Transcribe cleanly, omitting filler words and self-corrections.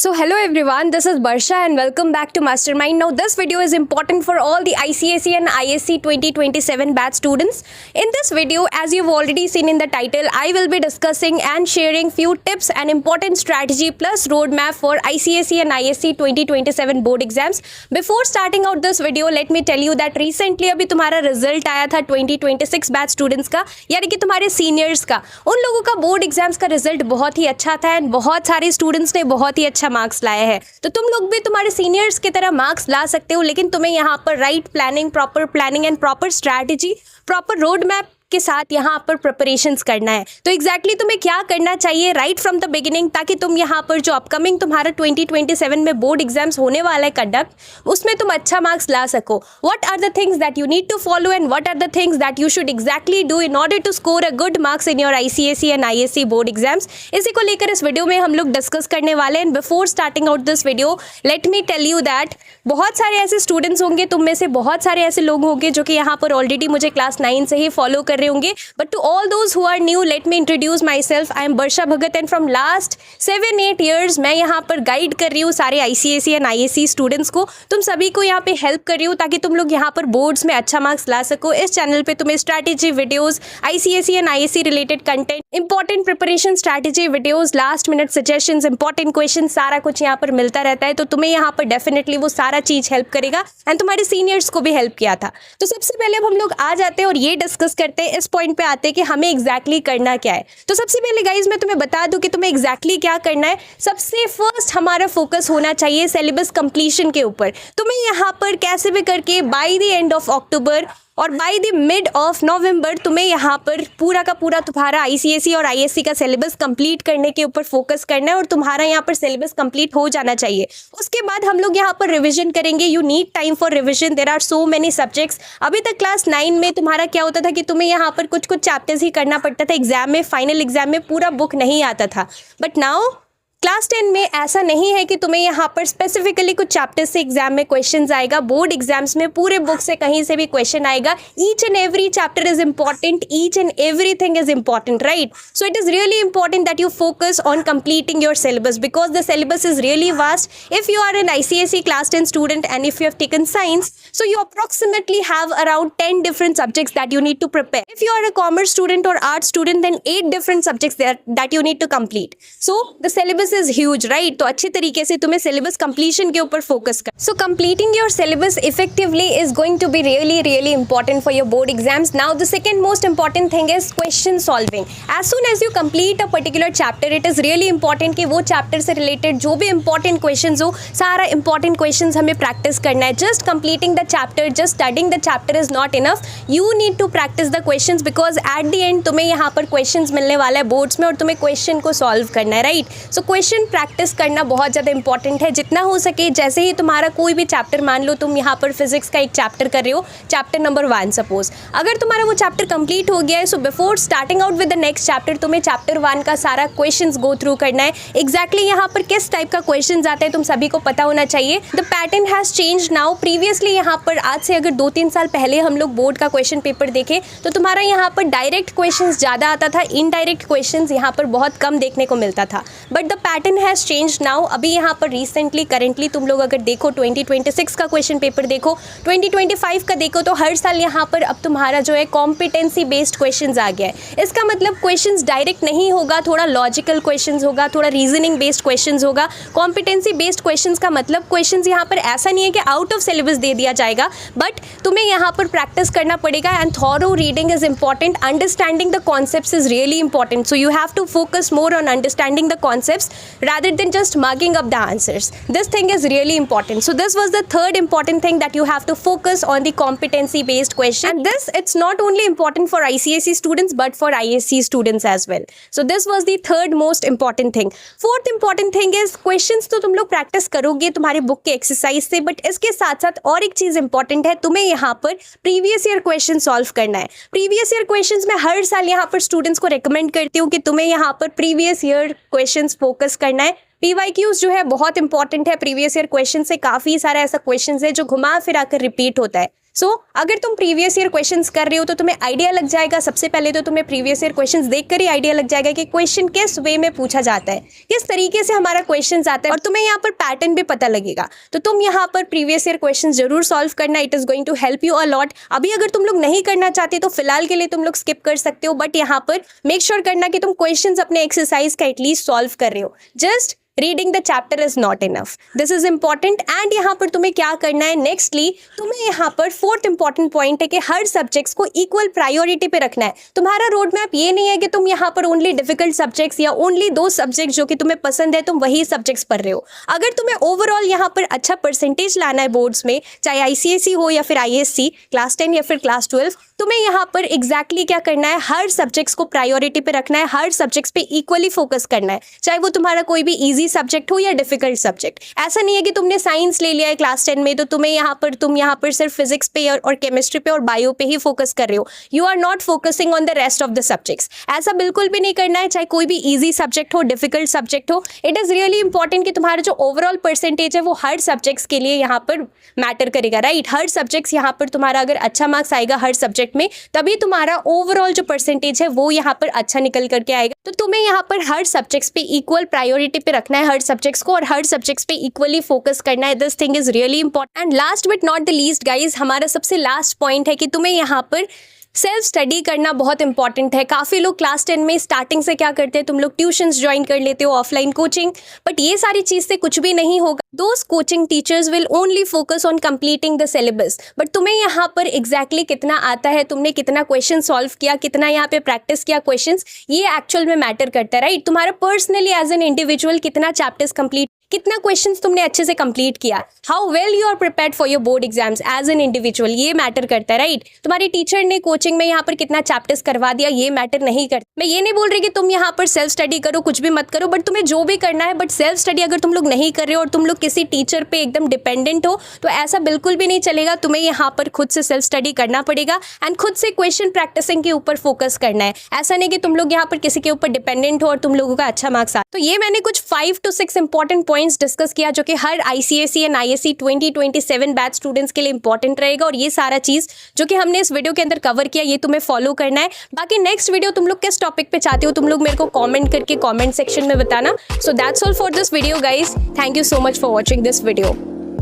So hello everyone, this is Barsha and welcome back to Mastermind. Now this video is important for all the ICSE and ISC 2027 batch students. In this video, as you've already seen in the title, I will be discussing and sharing few tips and important strategy plus roadmap for ICSE and ISC 2027 board exams. Before starting out this video, let me tell you that recently अभी तुम्हारा result आया था 2026 batch students का, यानी कि तुम्हारे seniors का. उन लोगों का बोर्ड एग्जाम्स का रिजल्ट बहुत ही अच्छा था एंड बहुत सारे स्टूडेंट्स ने बहुत ही अच्छा मार्क्स लाए हैं. तो तुम लोग भी तुम्हारे सीनियर्स की तरह मार्क्स ला सकते हो, लेकिन तुम्हें यहाँ पर right planning, proper planning and proper strategy, proper road map के साथ यहाँ पर प्रिपरेशंस करना है. तो एग्जैक्टली तुम्हें क्या करना चाहिए राइट फ्रॉम द बिगिनिंग, ताकि तुम यहाँ पर जो अपकमिंग तुम्हारा 2027 में बोर्ड एग्जाम्स होने वाला है कंडक्ट, उसमें तुम अच्छा मार्क्स ला सको. What are the things that you need to follow and what are the things that you should exactly do in order to score a good marks in your ICSE and ISC board exams, इसी को लेकर इस video में हम लोग discuss करने वाले हैं. Before starting out this video, let me tell you that बहुत सारे ऐसे स्टूडेंट्स होंगे, तुम में से बहुत सारे ऐसे लोग होंगे जो कि यहाँ पर ऑलरेडी मुझे क्लास 9 से ही फॉलो कर रहे होंगे. But to all those who are new, let me introduce myself. I am Barsha Bhagat and from last 7-8 years मैं यहाँ पर गाइड कर रही हूँ सारे ICSE and ISC स्टूडेंट्स को. तुम सभी को यहाँ पे हेल्प कर रही हूँ ताकि तुम लोग यहाँ पर बोर्ड्स में अच्छा मार्क्स ला सको. इस चैनल पे तुम्हें strategy videos, ICSE and ISC related content, important preparation strategy videos, last minute suggestions, important question, सारा कुछ यहाँ पर मिलता रहता है. तो तुम्हें यहाँ पर डेफिनेटली वो सारा चीज हेल्प करेगा एंड तुम्हारे सीनियर्स को भी हेल्प किया था. तो सबसे पहले अब हम लोग आ जाते हैं और ये डिस्कस करते हैं, इस पॉइंट पे आते हैं कि हमें एग्जैक्टली करना क्या है. तो सबसे पहले गाइज मैं तुम्हें बता दूं कि तुम्हें एग्जैक्टली क्या करना है. सबसे फर्स्ट हमारा फोकस होना चाहिए सिलेबस कंप्लीशन के ऊपर. तुम्हें यहाँ पर कैसे भी करके by the end of October और by the mid of November तुम्हें यहाँ पर पूरा का पूरा तुम्हारा ICSE और ISC का सिलेबस कंप्लीट करने के ऊपर फोकस करना है और तुम्हारा यहाँ पर सिलेबस कंप्लीट हो जाना चाहिए. उसके बाद हम लोग यहाँ पर रिवीजन करेंगे. You need time for revision, there are so many subjects. अभी तक क्लास 9 में तुम्हारा क्या होता था कि तुम्हें यहाँ पर कुछ कुछ चैप्टर्स ही करना पड़ता था. एग्जाम में, फाइनल एग्जाम में पूरा बुक नहीं आता था. बट नाउ क्लास 10 में ऐसा नहीं है कि तुम्हें यहाँ पर स्पेसिफिकली कुछ चैप्टर्स से एग्जाम में क्वेश्चंस आएगा. बोर्ड एग्जाम्स में पूरे बुक से कहीं से भी क्वेश्चन आएगा. Each and every chapter is important, each and everything is important, right? So it is really important that you focus on completing your syllabus because the syllabus is really vast. If you are an ICSE class 10 student and if you have taken science, so you approximately have around 10 different subjects that you need to prepare. If you are a commerce student or art student, then 8 different subjects there that you need to complete. So the syllabus is huge, right? तो अच्छे तरीके से तुम्हें syllabus completion के ऊपर focus कर. So completing your syllabus effectively is going to be really important for your board exams. Now the second most important thing is question solving. As soon as you complete a particular chapter, it is really important कि वो chapter से related जो भी important questions हो, सारा important questions हमें practice करना है. Just completing the chapter, just studying the chapter is not enough. You need to practice the questions because at the end तुम्हें यहाँ पर questions मिलने वाला है boards में और तुम्हें question को solve करना है, right? So question प्रैक्टिस करना बहुत ज़्यादा इंपॉर्टेंट है. जितना हो सके, जैसे ही तुम्हारा कोई भी चैप्टर, मान लो तुम यहाँ पर फिजिक्स का एक चैप्टर कर रहे हो, चैप्टर नंबर 1 सपोज, अगर तुम्हारा वो चैप्टर कंप्लीट हो गया है, so before starting out with the next chapter तुम्हें चैप्टर 1 का सारा क्वेश्चंस गो थ्रू करना है. एग्जैक्टली यहाँ पर किस टाइप का क्वेश्चंस आते हैं तुम सभी को पता होना चाहिए. The pattern has change now. Previously यहाँ पर आज से अगर 2-3 साल पहले हम लोग बोर्ड का क्वेश्चन पेपर देखें तो तुम्हारा यहाँ पर डायरेक्ट क्वेश्चन ज़्यादा आता था, इनडायरेक्ट क्वेश्चन यहाँ पर बहुत कम देखने को मिलता था. But the pattern has change now. अभी यहाँ पर रिसेंटली करेंटली तुम लोग अगर देखो 2026 का क्वेश्चन पेपर देखो, 2025 का देखो, तो हर साल यहाँ पर अब तुम्हारा जो है कॉम्पिटेंसी बेस्ड क्वेश्चंस आ गया है. इसका मतलब क्वेश्चंस डायरेक्ट नहीं होगा, थोड़ा लॉजिकल क्वेश्चंस होगा, थोड़ा रीजनिंग बेस्ड क्वेश्चंस होगा. कॉम्पिटेंसी बेस्ड क्वेश्चंस का मतलब क्वेश्चंस यहाँ पर ऐसा नहीं है कि आउट ऑफ सिलेबस दे दिया जाएगा, बट तुम्हें यहाँ पर प्रैक्टिस करना पड़ेगा and thorough reading is important. Understanding the concepts is really important. So you have to focus more on understanding the concepts rather than just mugging up the answers. This thing is really important. So this was the third important thing that you have to focus on, the competency based question. And this, it's not only important for ICSE students but for ISC students as well. So this was the third most important thing. Fourth important thing is questions तो तुम लोग practice करोगे तुम्हारे book के exercise से, but इसके साथ साथ और एक चीज important है, तुम्हें यहाँ पर previous year question solve करना है. Previous year questions मैं हर साल यहाँ पर students को recommend करती हूँ कि तुम्हें यहाँ पर previous year questions focus करना है. PYQs जो है बहुत इंपॉर्टेंट है. प्रीवियस ईयर क्वेश्चन से काफ़ी सारा ऐसा क्वेश्चन है जो घुमा फिरा कर रिपीट होता है. सो अगर तुम प्रीवियस ईयर क्वेश्चंस कर रहे हो तो तुम्हें आइडिया लग जाएगा। सबसे पहले तो तुम्हें प्रीवियस ईयर क्वेश्चंस देखकर ही आइडिया लग जाएगा कि क्वेश्चन किस वे में पूछा जाता है, किस तरीके से हमारा क्वेश्चन आता है, और तुम्हें यहाँ पर पैटर्न भी पता लगेगा। तो तुम यहाँ पर प्रीवियस ईयर क्वेश्चन जरूर सॉल्व करना, it is going to help you a lot. अभी अगर तुम लोग नहीं करना चाहते तो फिलहाल के लिए तुम लोग स्किप कर सकते हो, बट यहाँ पर मेक श्योर करना कि तुम क्वेश्चन अपने एक्सरसाइज का एटलीस्ट सॉल्व कर रहे हो। Just reading the chapter is not enough, this is important. And यहाँ पर तुम्हें क्या करना है, नेक्स्टली तुम्हें यहाँ पर फोर्थ इंपॉर्टेंट पॉइंट है कि हर सब्जेक्ट्स को इक्वल प्रायोरिटी पे रखना है। तुम्हारा रोड मैप ये नहीं है कि तुम यहाँ पर ओनली डिफिकल्ट सब्जेक्ट्स या ओनली दो सब्जेक्ट जो कि तुम्हें पसंद है तुम वही सब्जेक्ट्स पढ़ रहे हो। अगर तुम्हें ओवरऑल यहाँ पर अच्छा परसेंटेज लाना है बोर्ड्स में, चाहे ICSE हो या फिर ISC, क्लास 10 या फिर क्लास 12, तुम्हें यहाँ पर एग्जैक्टली क्या करना है, हर सब्जेक्ट्स को प्रायोरिटी पे रखना है, हर सब्जेक्ट्स पे इक्वली फोकस करना है, चाहे वो तुम्हारा कोई भी इजी सब्जेक्ट हो या डिफिकल्ट सब्जेक्ट। ऐसा नहीं है कि तुमने साइंस ले लिया है क्लास 10 में तो तुम यहाँ पर सिर्फ फिजिक्स पे और केमिस्ट्री पे और बायो पे ही फोकस कर रहे हो। You are not focusing on the rest of the subjects. ऐसा बिल्कुल भी नहीं करना है, चाहे कोई भी ईजी सब्जेक्ट हो, डिफिकल्ट सब्जेक्ट हो। इट इज रियली इंपॉर्टेंट कि तुम्हारा जो ओवरऑल परसेंटेज है वो हर सब्जेक्ट्स के लिए यहाँ पर मैटर करेगा, राइट। हर सब्जेक्ट्स यहाँ पर तुम्हारा अगर अच्छा मार्क्स आएगा हर सब्जेक्ट में, तभी तुम्हारा ओवरऑल जो परसेंटेज है वो यहाँ पर अच्छा निकल करके आएगा। तो तुम्हें यहाँ पर हर सब्जेक्ट्स पे इक्वल प्रायोरिटी पे रखना है हर सब्जेक्ट्स को, और हर सब्जेक्ट्स पे इक्वली फोकस करना है। This thing is really important. And last but not the least guys, हमारा सबसे लास्ट पॉइंट है कि तुम्हें यहाँ पर सेल्फ स्टडी करना बहुत इंपॉर्टेंट है। काफ़ी लोग क्लास 10 में स्टार्टिंग से क्या करते हैं, तुम लोग ट्यूशंस ज्वाइन कर लेते हो, ऑफलाइन कोचिंग, बट ये सारी चीज़ से कुछ भी नहीं होगा। Those coaching teachers will only focus on completing the syllabus, but तुम्हें यहाँ पर एग्जैक्टली कितना आता है, तुमने कितना क्वेश्चन सॉल्व किया, कितना यहाँ पे प्रैक्टिस किया क्वेश्चंस, ये एक्चुअल में मैटर करता है, राइट। तुम्हारा पर्सनली एज एन इंडिविजुअल कितना चैप्टर्स कंप्लीट, कितना क्वेश्चंस तुमने अच्छे से कंप्लीट किया, how well you are prepared for your board exams as an individual, ये मैटर करता है, राइट। तुम्हारे टीचर ने कोचिंग में यहाँ पर कितना चैप्टर्स करवा दिया, ये मैटर नहीं करता। मैं ये नहीं बोल रही कि तुम यहाँ पर सेल्फ स्टडी करो, कुछ भी मत करो, बट तुम्हें जो भी करना है, बट सेल्फ स्टडी अगर तुम लोग नहीं कर रहे हो और तुम लोग किसी टीचर पे एकदम डिपेंडेंट हो तो ऐसा बिल्कुल भी नहीं चलेगा। तुम्हें यहाँ पर खुद से सेल्फ स्टडी करना पड़ेगा एंड खुद से क्वेश्चन प्रैक्टिसिंग के ऊपर फोकस करना है। ऐसा नहीं कि तुम लोग यहाँ पर किसी के ऊपर डिपेंडेंट हो और तुम लोगों का अच्छा मार्क्स आ। तो ये मैंने कुछ 5 to 6 इंपॉर्टेंट पॉइंट्स डिस्कस किया जो कि हर ICSE and ISC 2027 batch students के लिए इंपॉर्टेंट रहेगा, और ये सारा चीज जो कि हमने इस वीडियो के अंदर कवर किया ये तुम्हें फॉलो करना है। बाकी नेक्स्ट वीडियो तुम लोग किस टॉपिक पे चाहते हो तुम लोग मेरे को कमेंट करके कमेंट सेक्शन में बताना। So that's all for this video guys, thank you so much for watching this video.